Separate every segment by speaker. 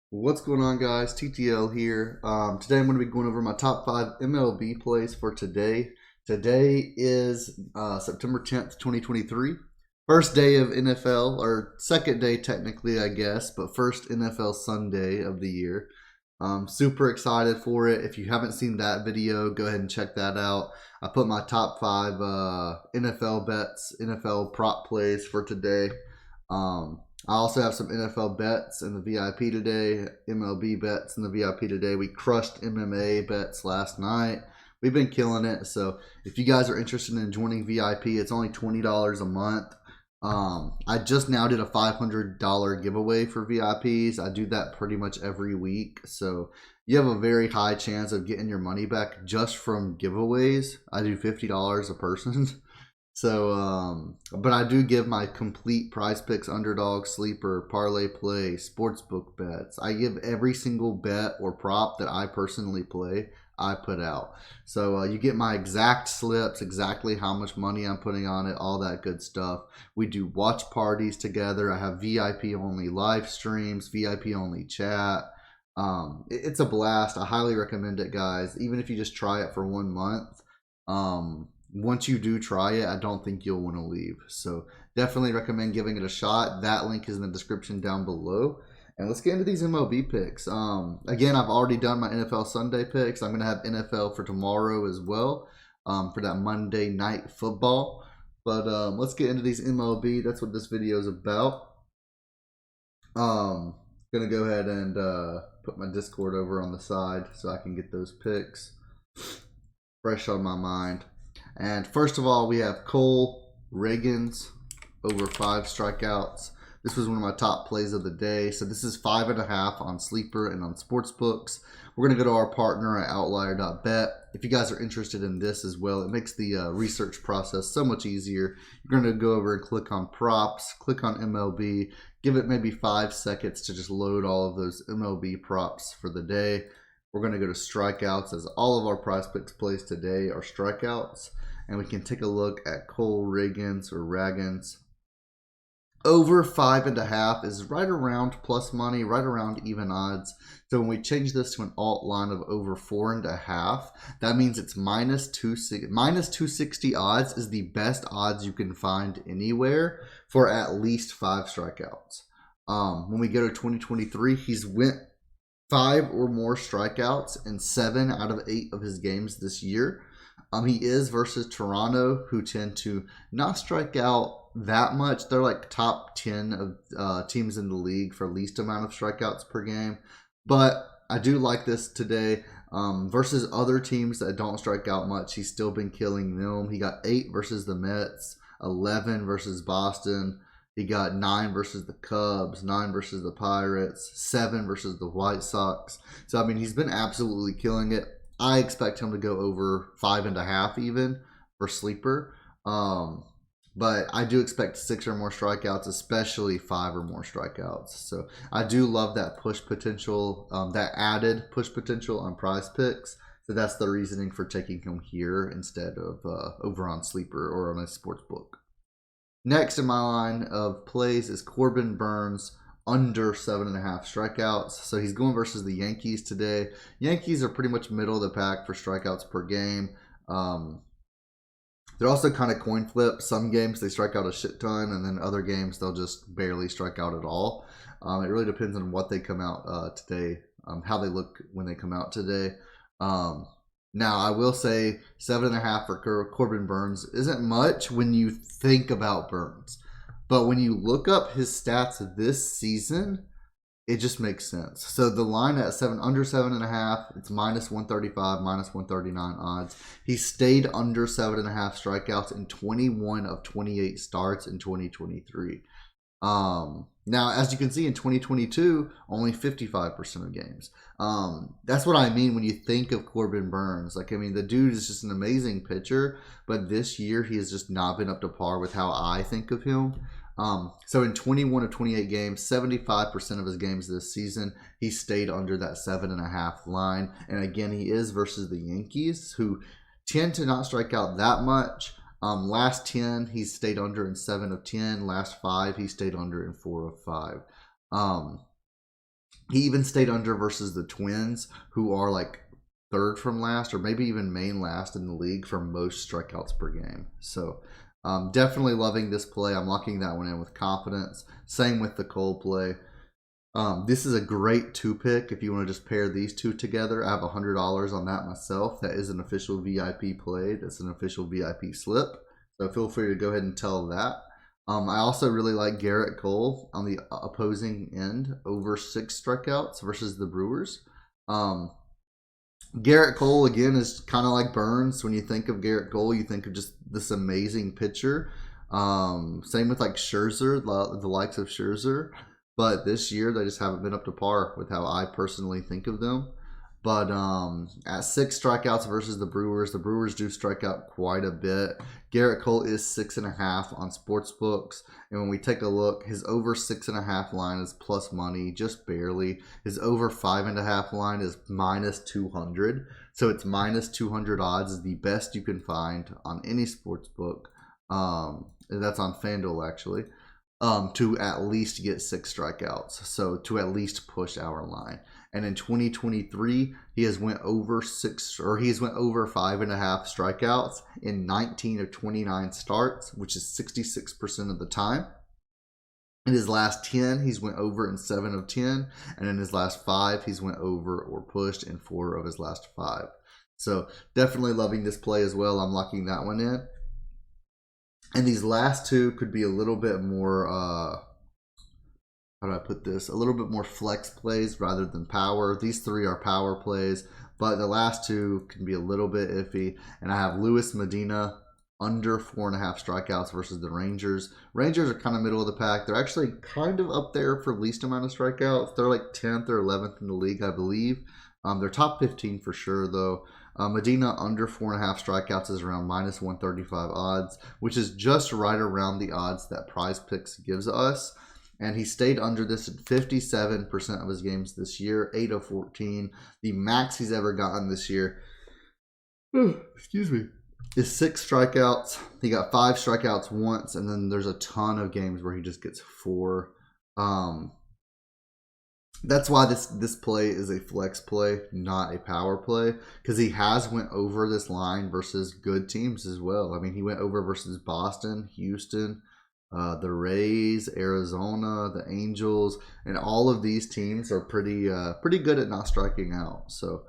Speaker 1: What's going on, guys? TTL here. Today I'm going to be going over my top 5 MLB plays for today. Today is September 10th, 2023. First day of NFL, or second day technically, I guess, but first NFL Sunday of the year. Super excited for it. If you haven't seen that video, go ahead and check that out. I put my top 5 NFL bets, NFL prop plays for today. I also have some NFL bets in the VIP today, MLB bets in the VIP today. We crushed MMA bets last night. We've been killing it. So if you guys are interested in joining VIP, it's only $20 a month. I just now did a $500 giveaway for VIPs. I do that pretty much every week. So you have a very high chance of getting your money back just from giveaways. I do $50 a person. So, but I do give my complete PrizePicks, underdog, sleeper, parlay play, sportsbook bets. I give every single bet or prop that I personally play, I put out. So you get my exact slips, exactly how much money I'm putting on it, all that good stuff. We do watch parties together. I have VIP only live streams, VIP only chat. It's a blast. I highly recommend it, guys. Even if you just try it for 1 month. Once you do try it, I don't think you'll want to leave. So definitely recommend giving it a shot. That link is in the description down below. And let's get into these MLB picks. Again, I've already done my NFL Sunday picks. I'm going to have NFL for tomorrow as well, for that Monday night football. But let's get into these MLB. That's what this video is about. Going to go ahead and put my Discord over on the side so I can get those picks fresh on my mind. And first of all, we have Cole Riggins over 5 strikeouts. This was one of my top plays of the day. So this is 5.5 on Sleeper and on Sportsbooks. We're going to go to our partner at Outlier.bet. If you guys are interested in this as well, it makes the research process so much easier. You're going to go over and click on props, click on MLB, give it maybe 5 seconds to just load all of those MLB props for the day. We're going to go to strikeouts, as all of our PrizePicks plays today are strikeouts. And we can take a look at Cole Riggins or Raggins. Over 5.5 is right around plus money, right around even odds. So when we change this to an alt line of over 4.5, that means it's minus 260 odds is the best odds you can find anywhere for at least 5 strikeouts. When we go to 2023, he's went 5 or more strikeouts in 7 out of 8 of his games this year. He is versus Toronto, who tend to not strike out that much. They're like top 10 of teams in the league for least amount of strikeouts per game. But I do like this today. Versus other teams that don't strike out much, he's still been killing them. He got 8 versus the Mets, 11 versus Boston. He got 9 versus the Cubs, 9 versus the Pirates, 7 versus the White Sox. So, I mean, he's been absolutely killing it. I expect him to go over 5.5 even for sleeper. But I do expect 6 or more strikeouts, especially 5 or more strikeouts. So I do love that push potential, that added push potential on PrizePicks. So that's the reasoning for taking him here instead of over on sleeper or on a sports book. Next in my line of plays is Corbin Burnes under 7.5 strikeouts. So he's going versus the Yankees today. Yankees are pretty much middle of the pack for strikeouts per game. They're also kind of coin flip. Some games they strike out a shit ton, and then other games they'll just barely strike out at all. It really depends on what they come out today, how they look when they come out today. Now, I will say 7.5 for Corbin Burnes isn't much when you think about Burnes. But when you look up his stats this season, it just makes sense. So the line at under 7.5, it's minus 135, minus 139 odds. He stayed under 7.5 strikeouts in 21 of 28 starts in 2023. Now, as you can see in 2022, only 55% of games. That's what I mean when you think of Corbin Burnes. Like, I mean, the dude is just an amazing pitcher, but this year he has just not been up to par with how I think of him. So in 21 of 28 games, 75% of his games this season, he stayed under that 7.5 line. And again, he is versus the Yankees, who tend to not strike out that much. Last 10, he stayed under in 7 of 10. Last 5, he stayed under in 4 of 5. He even stayed under versus the Twins, who are like third from last, or maybe even main last in the league for most strikeouts per game. So definitely loving this play. I'm locking that one in with confidence. Same with the Cole play. This is a great 2-pick if you want to just pair these two together. I have $100 on that myself. That is an official VIP play. That's an official VIP slip. So feel free to go ahead and tell that. I also really like Garrett Cole on the opposing end over 6 strikeouts versus the Brewers. Garrett Cole, again, is kind of like Burns. When you think of Garrett Cole, you think of just this amazing pitcher. Same with like Scherzer, the likes of Scherzer. But this year, they just haven't been up to par with how I personally think of them. But at 6 strikeouts versus the Brewers do strike out quite a bit. Garrett Cole is 6.5 on sportsbooks. And when we take a look, his over 6.5 line is plus money, just barely. His over 5.5 line is minus 200. So it's minus 200 odds is the best you can find on any sportsbook. That's on FanDuel, actually. To at least get 6 strikeouts. So to at least push our line. And in 2023, he has went over 5.5 strikeouts in 19 of 29 starts, which is 66% of the time. In his last 10, he's went over in 7 of 10. And in his last 5, he's went over or pushed in 4 of his last 5. So definitely loving this play as well. I'm locking that one in. And these last two could be a little bit more, how do I put this? A little bit more flex plays rather than power. These 3 are power plays, but the last 2 can be a little bit iffy. And I have Luis Medina under 4.5 strikeouts versus the Rangers. Rangers are kind of middle of the pack. They're actually kind of up there for least amount of strikeouts. They're like 10th or 11th in the league, I believe. They're top 15 for sure, though. Medina under 4.5 strikeouts is around minus 135 odds, which is just right around the odds that PrizePicks gives us. And he stayed under this in 57% of his games this year, 8 of 14. The max he's ever gotten this year, excuse me, is 6 strikeouts. He got 5 strikeouts once, and then there's a ton of games where he just gets 4. That's why this play is a flex play, not a power play, because he has went over this line versus good teams as well. I mean, he went over versus Boston, Houston, the Rays, Arizona, the Angels, and all of these teams are pretty good at not striking out. So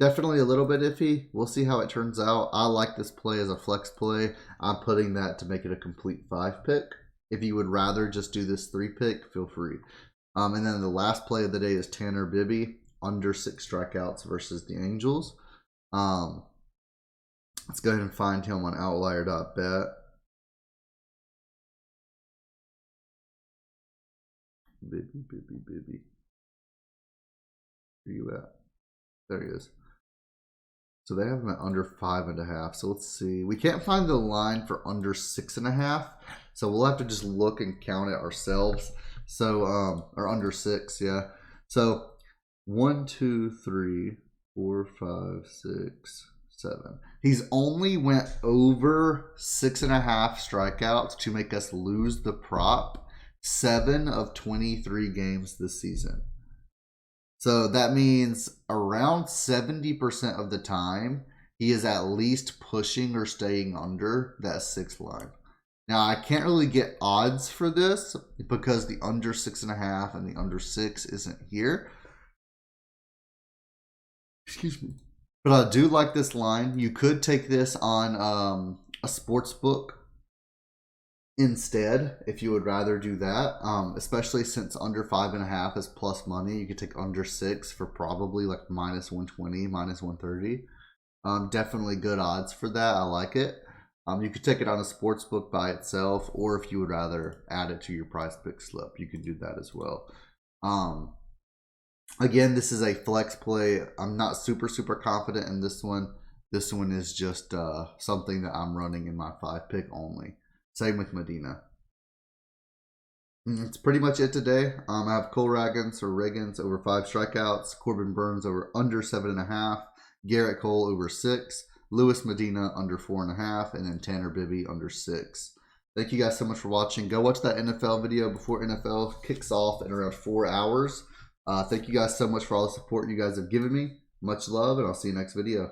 Speaker 1: definitely a little bit iffy. We'll see how it turns out. I like this play as a flex play. I'm putting that to make it a complete 5-pick. If you would rather just do this 3-pick, feel free. And then the last play of the day is Tanner Bibby under 6 strikeouts versus the Angels. Let's go ahead and find him on Outlier.bet. Bibby. Where you at? There he is. So they have him at under 5.5. So let's see. We can't find the line for under 6.5. So we'll have to just look and count it ourselves. So, or under 6, yeah. So 1, 2, 3, 4, 5, 6, 7. He's only went over 6.5 strikeouts to make us lose the prop 7 of 23 games this season. So that means around 70% of the time, he is at least pushing or staying under that 6 line. Now, I can't really get odds for this because the under 6.5 and the under 6 isn't here. Excuse me. But I do like this line. You could take this on a sports book instead if you would rather do that, especially since under 5.5 is plus money. You could take under 6 for probably like minus 120, minus 130. Definitely good odds for that. I like it. You could take it on a sports book by itself, or if you would rather add it to your PrizePick slip, you could do that as well. Again, this is a flex play. I'm not super confident in this one. This one is just something that I'm running in my 5-pick only. Same with Medina. It's pretty much it today. I have Cole Ragans over 5 strikeouts, Corbin Burns over under 7.5, Garrett Cole over 6, Luis Medina under 4.5, and then Tanner Bibby under 6. Thank you guys so much for watching. Go watch that NFL video before NFL kicks off in around 4 hours. Thank you guys so much for all the support you guys have given me. Much love, and I'll see you next video.